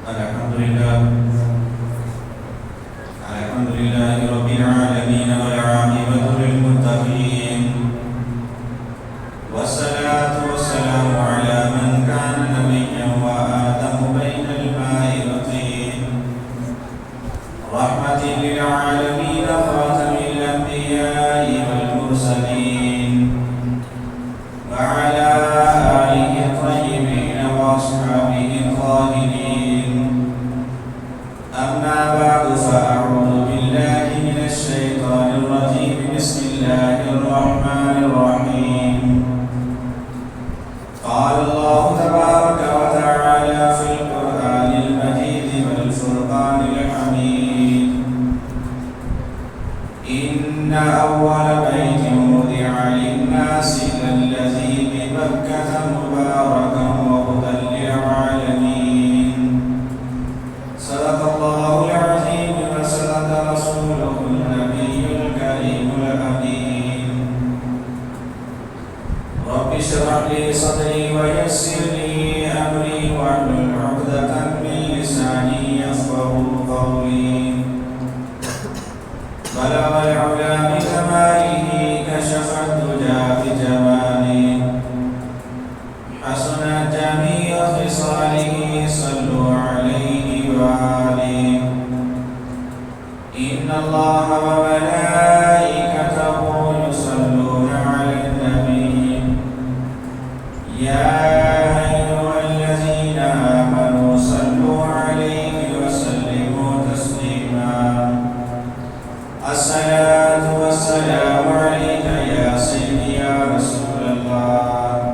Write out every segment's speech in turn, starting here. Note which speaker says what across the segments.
Speaker 1: الحمد لله رب العالمين والعاقبة للمتقين والصلاة والسلام على من كان نبيا وآدم بين الماء والطين رحمة للعالمين خاتم الأنبياء والمرسلين وعلى آله الطيبين وأصحابه الطاهرين أما بعد فأعوذ بالله من الشيطان الرجيم بسم الله الرحمن الرحيم قال الله تبارك وتعالى في القرآن المجيد والفرقان الحميد إن أول بيت وضع للناس للذي ببكة مباركا وهدى للعالمين صدق الله العظيم وصدق رسوله النبي الكريم الأمين رب اشرح لي صدري ويسر لي أمري واحلل عقدة من لساني يفقهوا قولي بلغ العلا بكماله كشف الدجى بجماله حسنت جميع خصاله صلوا عليه وآله إن الله وملائكته يصلون على النبي يا أيها الذين آمنوا صلوا عليه وسلموا تسليما الصلاة والسلام عليك يا سيدي يا رسول الله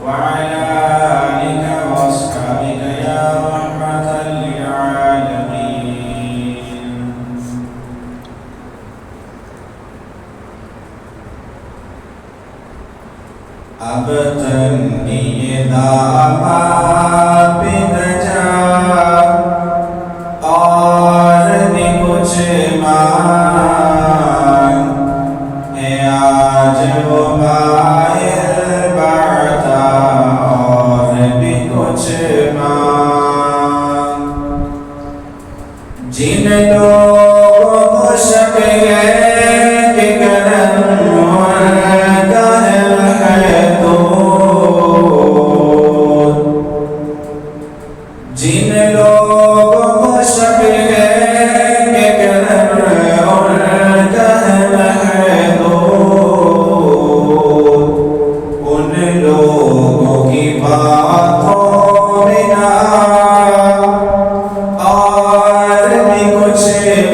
Speaker 1: وعلى آلك وأصحابك يا رحمة للعالمين اب تنگی داماد بھی نہ جا اور بھی کچھ مانگ ہے آج وہ باہر بڑھتا اور بھی کچھ مانگ جن لوگوں کو شک ہے کہ کرم اور گہر ہے تو جن لوگوں کو شک ہے کہ کرم اور گہر ہے تو ان لوگوں کی باتوں میں نہ اور بھی کچھ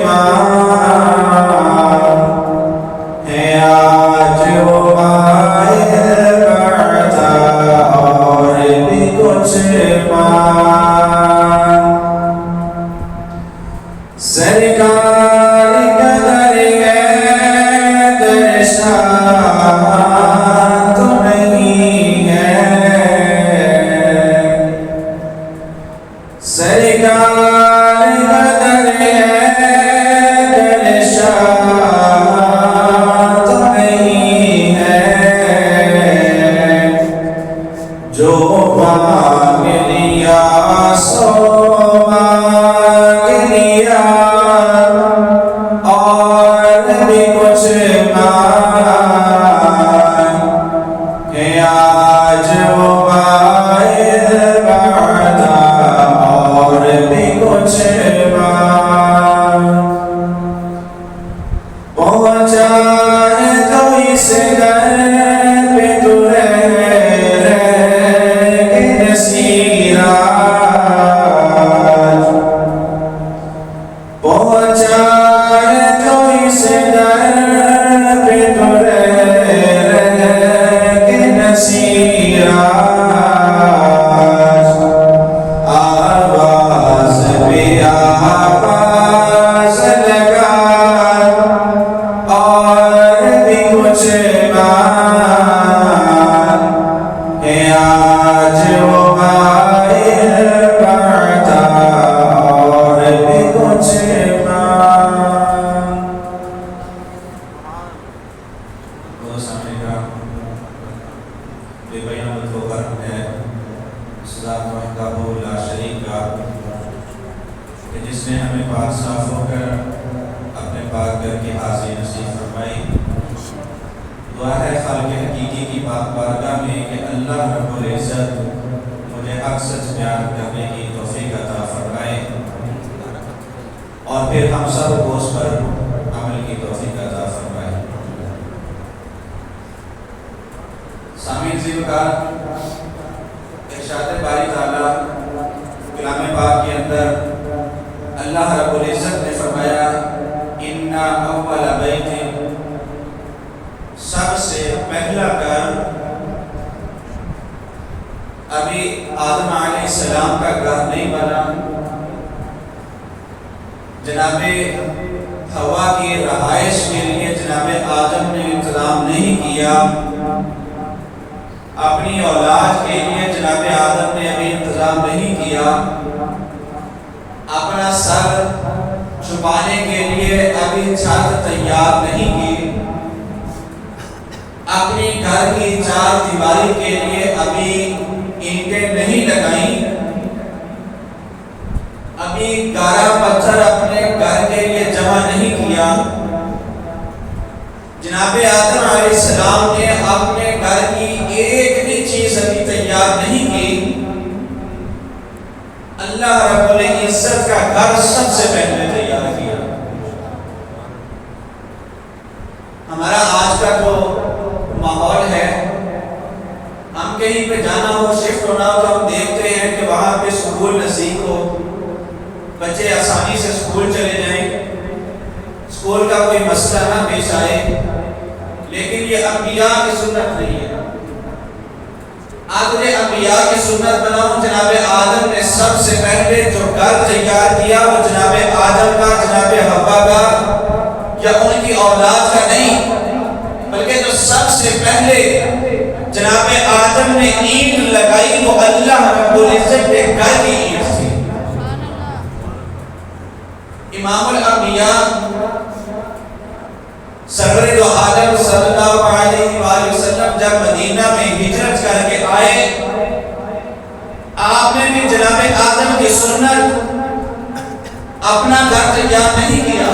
Speaker 1: مانگ ہے آج وہ باہر بڑھتا اور بھی کچھ مانگ سرکار قدر ہے درشان تو نہیں ہے سرکار قدر ہے درشان تو نہیں ہے جو مانگ لیا سو مانگ لیا اور بھی کچھ مانگ کہ آج وہ باہر بڑھتا اور بھی کچھ مانگ پہنچا ہے تو اس گھر پہ تو رہ کے نصیرات پہنچا ہے تو اس گھر پہ تو رہ کے نصیرات آواز بھی آواز لگا اور بھی کچھ بات ہے آج وہ باہر کہ جس نے ہمیں پاک صاف ہو کر اپنے پاک گھر کی حاضری نصیب فرمائی۔ دعا ہے خالق حقیقی کی پاک بارگاہ میں کہ اللہ رب العزت مجھے حق سچ بیان کرنے کی توفیق عطا فرمائے اور پھر ہم سب کو اس پر عمل کی توفیق عطا فرمائے۔ سامعین ذوالفقار، ارشاد باری تعالیٰ کلام پاک کے اندر اللہ رب العزت نے فرمایا اِنَّا أَوَّلَ بَيْتٍ، سب سے پہلا گھر ابھی آدم علیہ السلام کا گھر نہیں بنا، جناب حوا کی رہائش کے لیے جناب آدم نے انتظام نہیں کیا، اپنی اولاد کے لیے جناب آدم نے ابھی انتظام نہیں کیا، اپنا سر چھپانے کے لیے ابھی چھت تیار نہیں کی، اپنی گھر کی چار دیواری کے لیے ابھی اینٹیں نہیں لگائیں، ابھی گارا پتھر اپنے گھر کے لیے جمع نہیں کیا۔ جناب آدم علیہ السلام نے اپنے گھر کی ایک بھی چیز ابھی تیار نہیں کی، اللہ رب العزت کا گھر سب سے پہلے تیار کیا۔ ہمارا آج کا جو ماحول ہے، ہم کہیں پہ جانا ہو، شفٹ ہونا ہو، تو ہم دیکھتے ہیں کہ وہاں پہ سکول نزدیک ہو، بچے آسانی سے سکول چلے جائیں، سکول کا کوئی مسئلہ نہ پیش آئے، لیکن یہ انبیاء کی سنت نہیں ہے۔ آج انبیاء کی سنت بناؤں، جناب آدم نے سب سے پہلے جو گھر تیار کیا وہ جناب آدم کا، جناب حوا کا یا ان کی اولاد کا نہیں، بلکہ جو سب سے پہلے جناب آدم نے اینٹ لگائی وہ اللہ رب العزت کے گھر کی اینٹ تھی۔ امام الانبیاء سرور دو عالم صلی اللہ علیہ وآلہ وسلم جب مدینہ میں ہجرت کر کے آئے، آپ نے بھی جناب آدم کی سنت اپنا گھر تیار نہیں کیا،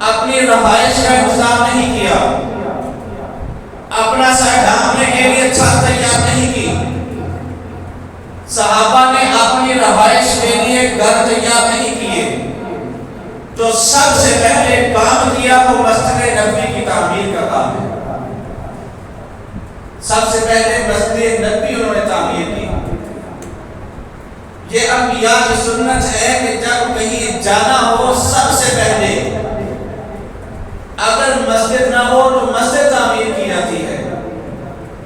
Speaker 1: اپنی رہائش کا انتظام نہیں کیا، اپنا سر ڈھانپنے کے لیے چھت تیار نہیں کی، صحابہ نے اپنی رہائش کے لیے گھر تیار نہیں کیے، جو سب سے پہلے کام کیا وہ مسجد نبوی کی تعمیر کا کام ہے۔ سب سے پہلے مسجد نبوی انہوں نے تعمیر کی۔ یہ انبیاء کی سنت ہے کہ جب کہیں جانا ہو سب سے پہلے اگر مسجد نہ ہو تو مسجد تعمیر کی جاتی ہے،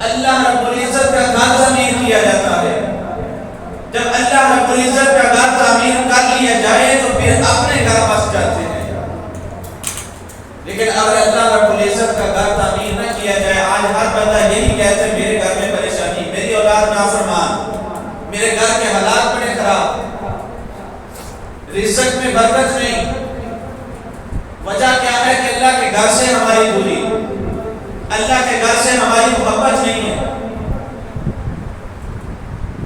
Speaker 1: اللہ رب العزت کا گھر تعمیر کیا جاتا ہے۔ جب اللہ رب العزت کا گھر تعمیر کر لیا جائے تو پھر اپنے گھر بس جاتے ہیں، لیکن اگر اللہ رب العزت کا گھر تعمیر نہ کیا جائے، آج ہر بندہ یہی کہتا ہے میرے گھر میں پریشانی، میری اولاد نافرمان، میرے گھر کے حالات بڑے خراب، رزق میں برکت نہیں۔ وجہ کیا ہے کہ اللہ کے گھر سے ہماری دوری، اللہ کے گھر سے ہماری محبت نہیں ہے۔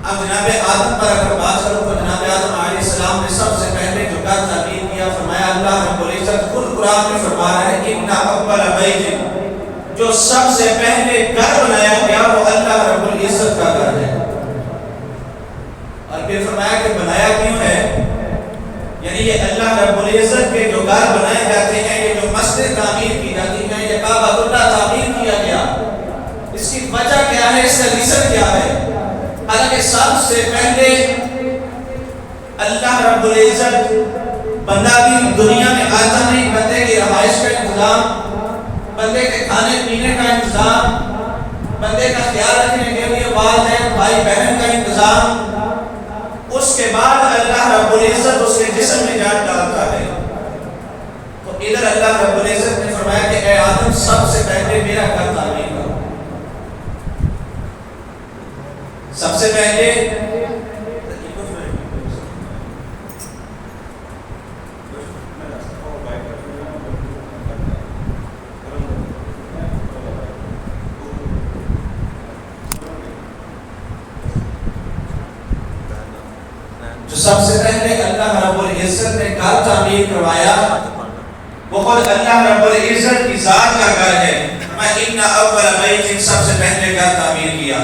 Speaker 1: اب جناب آدم پر اگر بات کروں تو جناب آدم علیہ السلام نے سب سے پہلے جو گھر تعمیر کیا، فرمایا اللہ رب العزت خود قرآن میں فرما رہا ہے اِنَّا أَوَّلَ بَيْتٍ، جو سب سے پہلے گھر بنایا گیا وہ اللہ رب العزت کا گھر ہے۔ اور پھر فرمایا کہ بنایا کیوں ہے، یعنی یہ اللہ رب العزت کے جو گھر بنائے جاتے ہیں، یہ جو مسجد تعمیر کی جاتی ہیں، یہ کعبہ اللہ تعمیر کیا گیا، اس کی وجہ کیا ہے، اس کا ریزن کیا ہے؟ حالانکہ سب سے پہلے اللہ رب العزت بندہ کی دنیا میں آتا نہیں، بندے کی رہائش کا انتظام، بندے کے کھانے پینے کا انتظام، بندے کا خیال رکھنے کے لیے والدین بھائی بہن کا انتظام، اس کے بعد اللہ رب العزت اس کے جسم میں جان ڈالتا ہے۔ تو ادھر اللہ رب العزت نے فرمایا کہ اے آدم سب سے پہلے میرا گھر تعمیر کرو، سب سے پہلے جو سب سے پہلے اللہ رب العزت نے گھر تعمیر کروایا وہ خود اللہ رب العزت کی ذات کا گھر ہے. فرمایا ان اول بیت، سب سے پہلے گھر تعمیر کیا.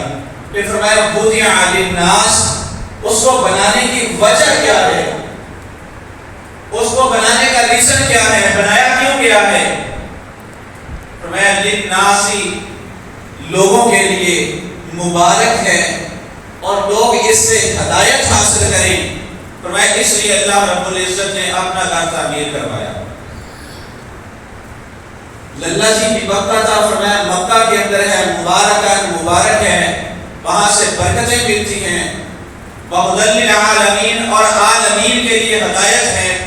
Speaker 1: پھر فرمایا بُنِیَ لِلنَّاسِ، اس کو بنانے کی وجہ کیا ہے، اس کو بنانے کا ریزن کیا ہے، بنایا کیوں گیا ہے؟ فرمایا لِلنَّاسِ، لوگوں کے لیے مبارک ہے اور لوگ اس سے ہدایت حاصل کریں. فرمایا اس لیے اللہ رب العزت نے اپنا گھر تعمیر کروایا. للہ جی کی مکہ تھا، فرمایا مکہ کے اندر ہے مبارک ہے، وہاں سے برکتیں ملتی ہیں. وَهُدًى لِّلْعَالَمِينَ، اور عالمین کے لیے ہدایت ہے.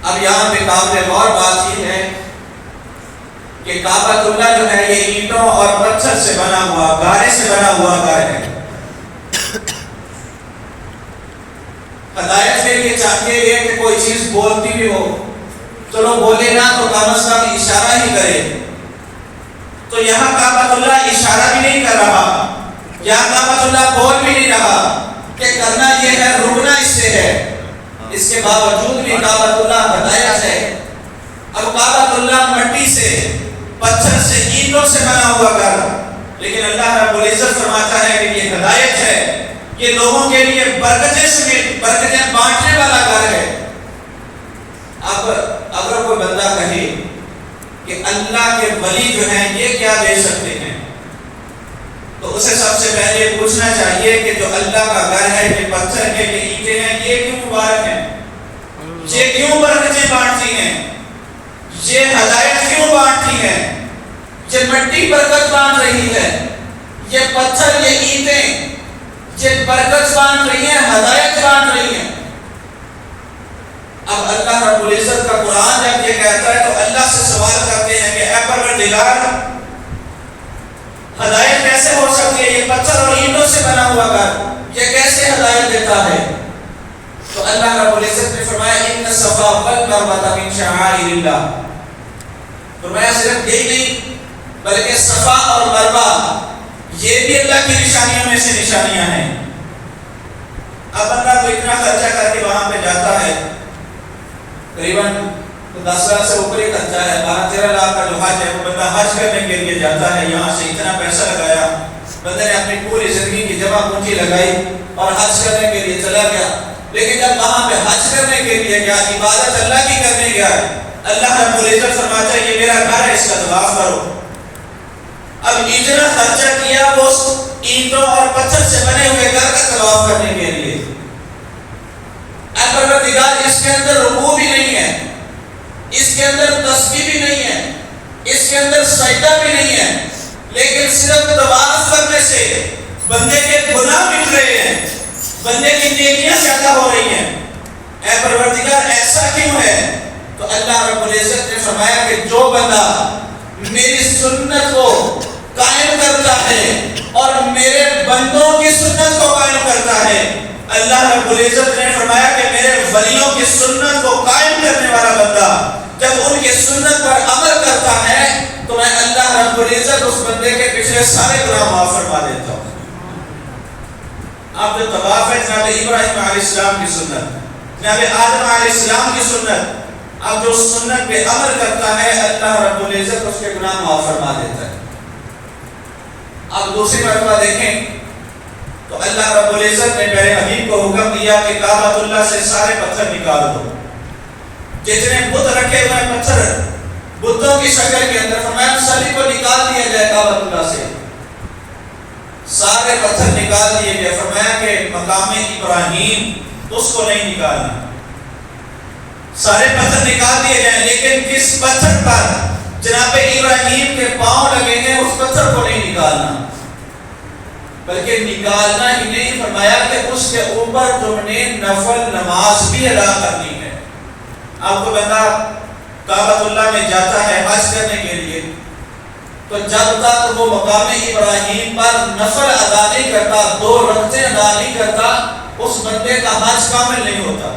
Speaker 1: اب یہاں پہ قابل غور بات یہ ہے کہ کعبۃ اللہ جو ہے یہ اینٹوں اور پتھر سے بنا ہوا، گارے سے بنا ہوا گھر ہے. ہدایت کے لیے چاہیے کہ کوئی چیز بولتی بھی ہو، چلو بولے نہ تو کم از کم اشارہ ہی کرے. تو یہاں کعبۃ اللہ اشارہ بھی نہیں کر رہا، یہاں کعبۃ اللہ بول بھی نہیں رہا کہ کرنا یہ ہے، رکنا اس سے ہے. اس کے باوجود بھی کعبۃ اللہ ہدایت ہے. اب کعبۃ اللہ مٹی سے، پتھر سے، اینٹوں سے بنا ہوا گھر، لیکن اللہ رب العزت فرماتا ہے کہ یہ ہدایت ہے، یہ لوگوں کے لیے برکتیں بانٹنے والا گھر ہے. اب اگر کوئی بندہ کہے کہ اللہ کے ولی جو ہیں یہ کیا دے سکتے ہیں، تو اسے سب سے پہلے پوچھنا چاہیے کہ جو اللہ کا گھر ہے، یہ پتھر ہے، یہ اینٹیں ہیں، یہ کیوں مبارک ہیں، یہ کیوں برکتیں بانٹتی ہیں، یہ ہدایت کیوں بانٹتی ہیں، یہ مٹی برکت بانٹ رہی ہے، یہ پتھر، یہ اینٹیں، یہ برکت بانٹ رہی ہیں، ہدایت بانٹ رہی ہیں. اب اللہ رب العزت کا قرآن جب یہ کہتا ہے تو اللہ سے سوال کرتے ہیں کہ اے پروردگار، ہدایت کیسے ہو سکتی ہے، یہ پتھر اور اینٹوں سے بنا ہوا گھر یہ کیسے ہدایت دیتا ہے؟ تو اللہ رب العزت نے فرمایا ان الصفا والمروہ من شعائر اللہ. فرمایا صرف یہی نہیں بلکہ صفا اور مروہ یہ بھی اللہ کی نشانیوں میں سے نشانیاں ہیں. اب بندہ کو اتنا خرچہ کر کے وہاں پہ جاتا ہے، تقریباً 10 لاکھ سے اوپر ہی خرچہ ہے، 12-13 لاکھ کا جو حج ہے، وہ بندہ حج کرنے کے لیے جاتا ہے. یہاں سے اتنا پیسہ لگایا، بندے نے اپنی پوری زندگی کی جمع پونجی لگائی اور حج کرنے کے لیے چلا گیا. لیکن جب وہاں پہ حج کرنے کے لیے گیا، عبادت اللہ کی کرنے گیا، اللہ رب العزت فرماتا ہے یہ میرا گھر ہے، اس کا طواف کرو. اب اتنا خرچہ کیا وہ اینٹوں اور پتھر سے بنے ہوئے گھر کا طواف کرنے کے لیے. پروردگار اس کے اندر رکوع بھی نہیں ہے، اس کے اندر تسبیح بھی نہیں ہے، اس کے اندر سجدہ بھی نہیں ہے، لیکن صرف طواف کرنے سے بندے کے گناہ مٹ رہے ہیں، بندے کی نیکیاں زیادہ ہو رہی ہیں. اے پروردگار ایسا کیوں ہے؟ تو اللہ رب العزت نے فرمایا کہ جو بندہ میری سنت کو قائم کرتا ہے اور میرے بندوں کی سنت کو قائم کرتا ہے، اللہ رب العزت نے فرمایا کہ میرے ولیوں کی سنت کو قائم کرنے والا بندہ جب ان کی سنت پر عمل کرتا ہے تو میں اللہ رب العزت اس بندے کے پچھلے سارے گناہ معاف فرما دیتا ہوں. اب جو طواف ہے جناب ابراہیم علیہ السلام کی سنت، جناب آدم علیہ السلام کی سنت، اب جو سنت پہ عمل کرتا ہے اللہ رب العزت اس کے گناہ معاف فرما دیتا ہے. اب دوسری مرتبہ دیکھیں تو اللہ رب العزت نے میرے حبیب کو حکم دیا کہ کعبۃ اللہ سے سارے پتھر نکال دو، جتنے بت رکھے ہوئے پتھر بتوں کی شکل کے اندر، فرمایا سبھی کو نکال دیا جائے کعبۃ اللہ سے. سارے پتھر نکال دیے گئے. فرمایا کہ مقام ابراہیم اس کو نہیں نکالنا، سارے پتھر نکال دیے جائیں، لیکن کس پتھر پر جناب ابراہیم کے پاؤں لگے ہیں اس پتھر کو نہیں نکالنا، بلکہ نکالنا ہی نہیں، فرمایا کہ اس کے اوپر تم نے نفل نماز بھی ادا کرنی ہے. آپ کو بندہ کعبۃ اللہ میں جاتا ہے حج کرنے کے لیے تو جب تک وہ مقام ابراہیم پر نفل ادا نہیں کرتا، 2 رکعتیں ادا نہیں کرتا، اس بندے کا حج کامل نہیں ہوتا.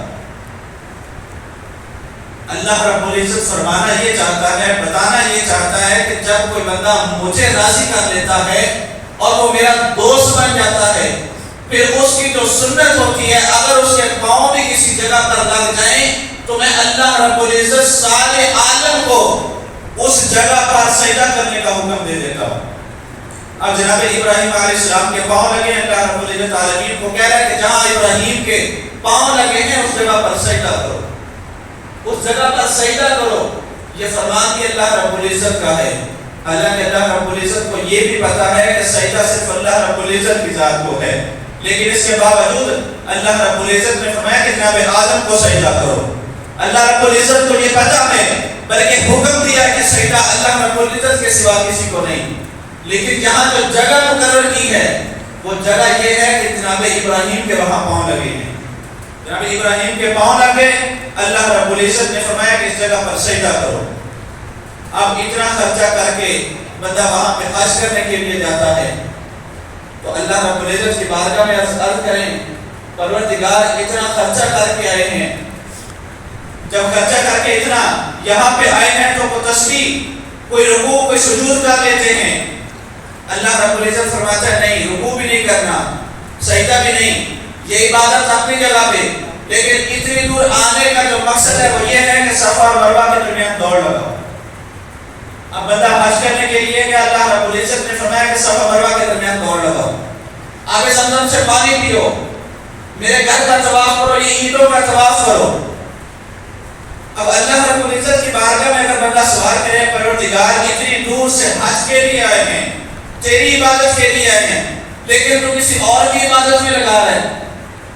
Speaker 1: اللہ رب العزت فرمانا یہ چاہتا ہے، بتانا یہ چاہتا ہے کہ جب کوئی بندہ مجھے راضی کر لیتا ہے اور وہ میرا دوست بن جاتا ہے، پھر اس کی جو سنت ہوتی ہے اگر اس کے پاؤں بھی کسی جگہ پر لگ جائیں تو میں اللہ رب العزت سارے عالم کو اس جگہ پر سجدہ کرنے کا حکم دے دیتا ہوں۔ اب جناب ابراہیم علیہ السلام کے پاؤں لگے ہیں، اللہ رب العزت عالمین کو کہہ رہا ہے کہ جہاں ابراہیم کے پاؤں لگے ہیں اس جگہ پر سجدہ کرو، اس جگہ پر سجدہ کرو۔ یہ فرمان بھی اللہ رب العزت کا ہے، حالانکہ اللہ رب العزت کو یہ بھی پتا ہے کہ سجدہ صرف اللہ رب العزت کی ذات کو ہے، لیکن اس کے باوجود اللہ رب العزت نے فرمایا کہ جناب آدم کو سجدہ کرو۔ اللہ رب العزت کو یہ پتا ہے، بلکہ حکم دیا کہ سجدہ اللہ رب العزت کے سوا کسی کو نہیں، لیکن جہاں جو جگہ مقرر کی ہے وہ جگہ یہ ہے کہ جناب ابراہیم کے وہاں پاؤں لگے ہیں، جناب ابراہیم کے پاؤں لگے، اللہ رب العزت نے فرمایا کہ اس جگہ پر سجدہ کرو۔ اب اتنا خرچہ کر کے بندہ وہاں پہ حج کرنے کے لیے جاتا ہے تو اللہ رب العزت کی بارگاہ میں عرض کریں پروردگار اتنا خرچہ کر کے آئے ہیں، جب خرچہ کر کے اتنا یہاں پہ آئے ہیں تو کوئی تسبیح کوئی رکوع کوئی سجود کر لیتے ہیں۔ اللہ رب العزت فرماتا ہے نہیں، رکوع بھی نہیں کرنا، سجدہ بھی نہیں، یہ عبادت اپنی جگہ پہ، لیکن اتنی دور آنے کا جو مقصد ہے وہ یہ ہے کہ صفا اور مروہ کے درمیان دوڑ لگاؤ۔ اب بندہ حج کرنے کے لیے کہ اللہ رب العزت نے فرمایا کہ صفا مروہ کے درمیان دوڑ لگاؤ، آب زمزم سے پانی پیو، میرے گھر کا طواف کرو، یہ عیدوں کا طواف کرو۔ اب اللہ رب العزت کی بارگاہ میں اگر بندہ سوال کرے پروردگار اتنی دور سے حج کے لیے آئے ہیں، تیری عبادت کے لیے آئے ہیں، لیکن تو کسی اور کی عبادت میں لگا رہا ہے،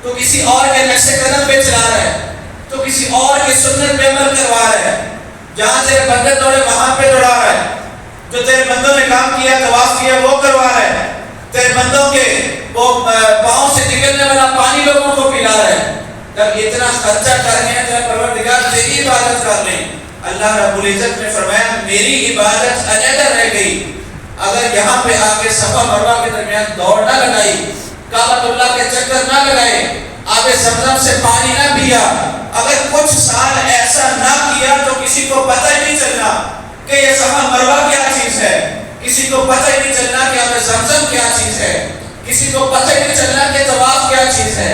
Speaker 1: تو کسی اور کے نقش قدم پہ چلا رہا ہے، تو کسی اور کی سنت پہ عمل کروا رہا ہے، جہاں تیرے بندے دوڑے وہاں پہ دوڑا رہا ہے، جو تیرے بندوں نے کام کیا طواف کیا وہ کروا رہا ہے، تیرے بندوں کے وہ پاؤں سے نکلنے والا پانی لوگوں کو پلا رہا ہے۔ جب اتنا خرچہ کر کے تو پروردگار تیری عبادت کر لیں، اللہ رب العزت نے فرمایا میری عبادت علیحدہ رہ گئی اگر یہاں پہ آ کے صفا مروہ کے درمیان دوڑ نہ لگائی، کعبۃ اللہ کے چکر نہ لگائے، آب زمزم سے پانی نہ پیا، اگر کچھ سال ایسا نہ کیا تو کسی کو پتہ ہی نہیں چلنا کہ یہ صفا مروہ کیا چیز ہے، کسی کو پتہ ہی نہیں چلنا کہ آب زمزم کیا چیز ہے، کسی کو پتہ ہی نہیں چلنا کہ طواف کیا چیز ہے۔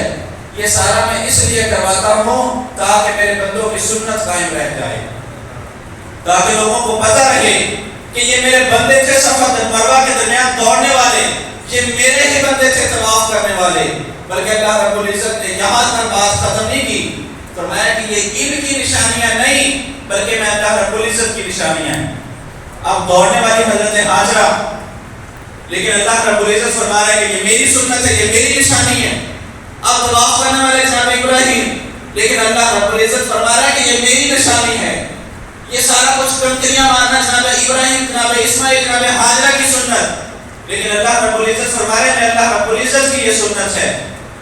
Speaker 1: یہ سارا میں اس لیے کرواتا ہوں تاکہ میرے بندوں کی سنت قائم رہ جائے، تاکہ لوگوں کو پتہ رہے کہ یہ میرے بندے تھے صفا مروہ کے درمیان دوڑنے والے، یہ میرے ہی بندے تھے طواف کرنے والے۔ بلکہ اللہ رب العزت نے یہاں تک بات ختم نہیں کی، فرمایا کہ یہ ان کی نشانیاں نہیں بلکہ میں اللہ رب العزت کی نشانیاں ہیں۔ اب دوڑنے والی حضرت ہاجرہ، لیکن اللہ رب العزت فرما رہا ہے کہ یہ میری سنت ہے، یہ میری نشانی ہے۔ اب طواف کرنے والے جناب ابراہیم، لیکن اللہ رب العزت فرما رہا ہے کہ یہ میری نشانی ہے۔ یہ سارا کچھ کنکریاں مارنا جناب ابراہیم، جناب اسماعیل، جناب ہاجرہ کی سنت، لیکن اللہ رب العزت فرما رہے ہیں میں اللہ رب العزت کی یہ سنت ہے،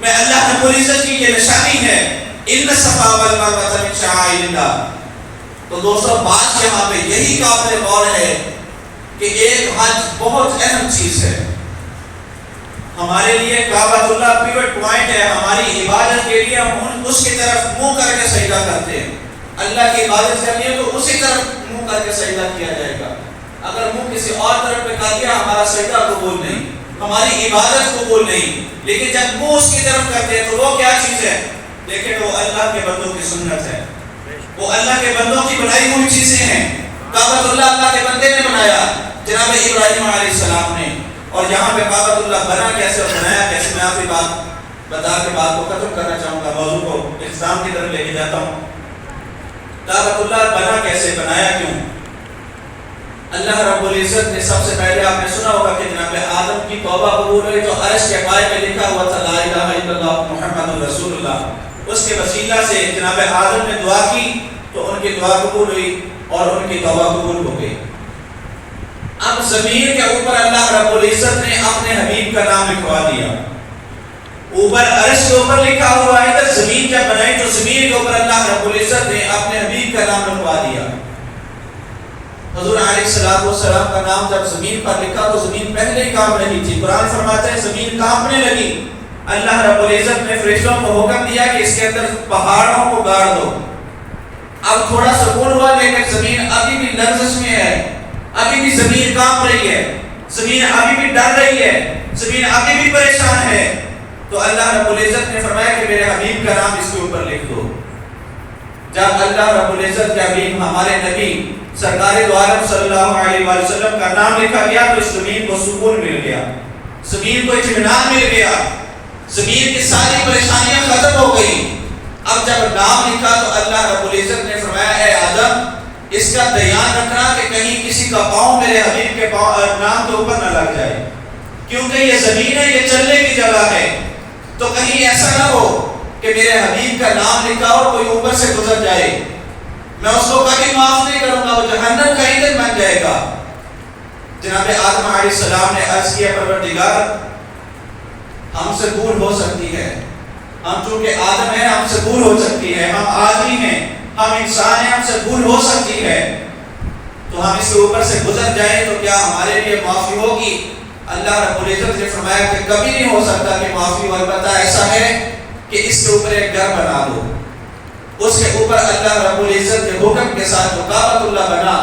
Speaker 1: میں اللہ رب العزت کی یہ نشانی ہے، ان الصفا والمروہ من شعائر اللہ۔ تو دوستو بات یہاں پہ یہی قابل غور ہے کہ ایک حج بہت اہم چیز ہے ہمارے لیے، کعبۃ اللہ پیوٹ پوائنٹ ہے ہماری عبادت کے لیے، ہم اس کی طرف منہ کر کے سجدہ کرتے ہیں، اللہ کی عبادت کرنی ہے تو اسی طرف منہ کر کے سجدہ کیا جائے گا، اگر منہ کسی اور طرف پہ کر دیا ہمارا سجدہ قبول نہیں، ہماری عبادت قبول نہیں، لیکن جب منہ اس کی طرف کرتے ہیں تو وہ کیا چیز ہے؟ لیکن وہ اللہ کے بندوں کی سنت ہے، وہ اللہ کے بندوں کی بنائی ہوئی چیزیں ہیں۔ کعبۃ اللہ اللہ کے بندے نے بنایا، جناب ابراہیم علیہ السلام نے، اور یہاں پہ کعبۃ اللہ بنا کیسے اور بنایا کیسے، میں آپ کی بات بتا کے بات کو ختم کرنا چاہوں گا، موضوع کو اختتام کی طرف لے کے جاتا ہوں۔ کعبۃ اللہ بنا کیسے، بنایا کیوں؟ اللہ رب العزت نے سب سے پہلے آپ نے سنا ہوگا کہ جناب آدم کی توبہ قبول ہوئی تو عرش کے پائے میں لکھا ہوا تھا لا الہ الا اللہ محمد رسول اللہ، اس کے وسیلہ سے جناب آدم نے دعا کی تو ان کی دعا قبول ہوئی اور ان کی توبہ قبول ہو گئی۔ اب زمین کے اوپر اللہ رب العزت نے اپنے حبیب کا نام لکھوا دیا، اوپر عرش کے اوپر لکھا ہوا ہے، تو زمین جب بنائی تو زمین کے اوپر اللہ رب العزت نے اپنے حبیب کا نام لکھوا دیا۔ حضور علیہ السلام کا نام جب زمین پر لکھا تو زمین پہلے ہی کام رہی تھی، قرآن فرماتا ہے زمین کانپنے لگی، اللہ رب العزت نے فرشتوں کو حکم دیا کہ اس کے اندر پہاڑوں کو گاڑ دو۔ اب تھوڑا سکون ہوا، لیکن زمین ابھی بھی لرزش میں ہے، ابھی بھی زمین کانپ رہی ہے، زمین ابھی بھی ڈر رہی ہے، زمین ابھی بھی پریشان ہے۔ تو اللہ رب العزت نے فرمایا کہ میرے حبیب کا نام اس کے اوپر لکھ دو۔ جب اللہ رب العزت کے حبیب ہمارے نبی سرکار دو عالم صلی اللہ علیہ وآلہ وسلم کا نام لکھا گیا تو اس زمین کو سکون مل گیا، زمین کو اطمینان مل گیا، زمین کی ساری پریشانیاں ختم ہو گئی۔ اب جب نام لکھا تو اللہ رب العزت نے فرمایا اے آدم اس کا دھیان رکھنا کہ کہیں کسی کا پاؤں میرے حبیب کے نام کے اوپر نہ لگ جائے، کیونکہ یہ زمین ہے، یہ چلنے کی جگہ ہے، تو کہیں ایسا نہ ہو کہ میرے حبیب کا نام لکھا اور کوئی اوپر سے گزر جائے، میں اس کو کبھی معاف نہیں کروں گا، وہ جہنم کا ایندھن بن جائے گا۔ جناب آدم علیہ السلام نے عرض کیا پروردگار ہم سے بھول ہو سکتی ہے، ہم چونکہ آدم ہیں ہم سے بھول ہو سکتی ہے، ہم آدمی ہیں، ہم انسان ہیں، ہم سے بھول ہو سکتی ہے، تو ہم اس کے اوپر سے گزر جائیں تو کیا ہمارے لیے معافی ہوگی؟ اللہ رب العزت نے فرمایا کہ کبھی نہیں ہو سکتا کہ معافی ہو، البتہ ایسا ہے کہ اس کے اوپر ایک گھر بنا دو، اس کے اوپر اللہ رب العزت کے حکم کے ساتھ جو کعبۃ اللہ بنا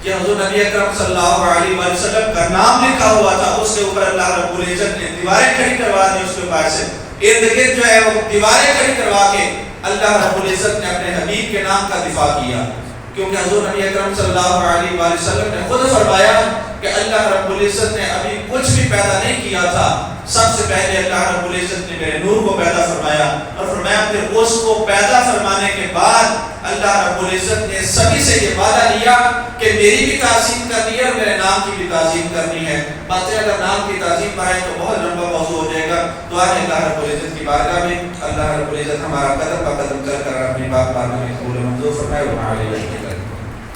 Speaker 1: کہ حضور نبی اکرم صلی اللہ علیہ وآلہ وسلم کا نام لکھا ہوا تھا، اس کے اوپر اللہ رب العزت نے دیواریں کھڑی کروا دی، اس کے پاس سے ارد گرد جو ہے وہ دیواریں کھڑی کروا کے اللہ رب العزت نے اپنے حبیب کے نام کا دفاع کیا، کیونکہ حضور نبی اکرم صلی اللہ علیہ وآلہ وسلم نے خود فرمایا کہ اللہ رب العزت نے ابھی کچھ بھی پیدا نہیں کیا تھا، سب سے پہلے اللہ رب العزت نے میرے نور کو پیدا فرمایا، اور فرمایا پھر اس کو پیدا فرمانے کے بعد اللہ رب العزت نے سبھی سے یہ وعدہ لیا کہ میری بھی تعظیم کرنی ہے اور میرے نام کی بھی تعظیم کرنی ہے۔ باتیں اگر نام کی تعظیم پائیں تو بہت لمبا موضوع ہو جائے گا، دعا ہے اللہ رب العزت کی بارگاہ میں اللہ رب العزت ہمارا قدم بقدم چل کر اپنی بات بارگاہ میں قبول و منظور فرمائے۔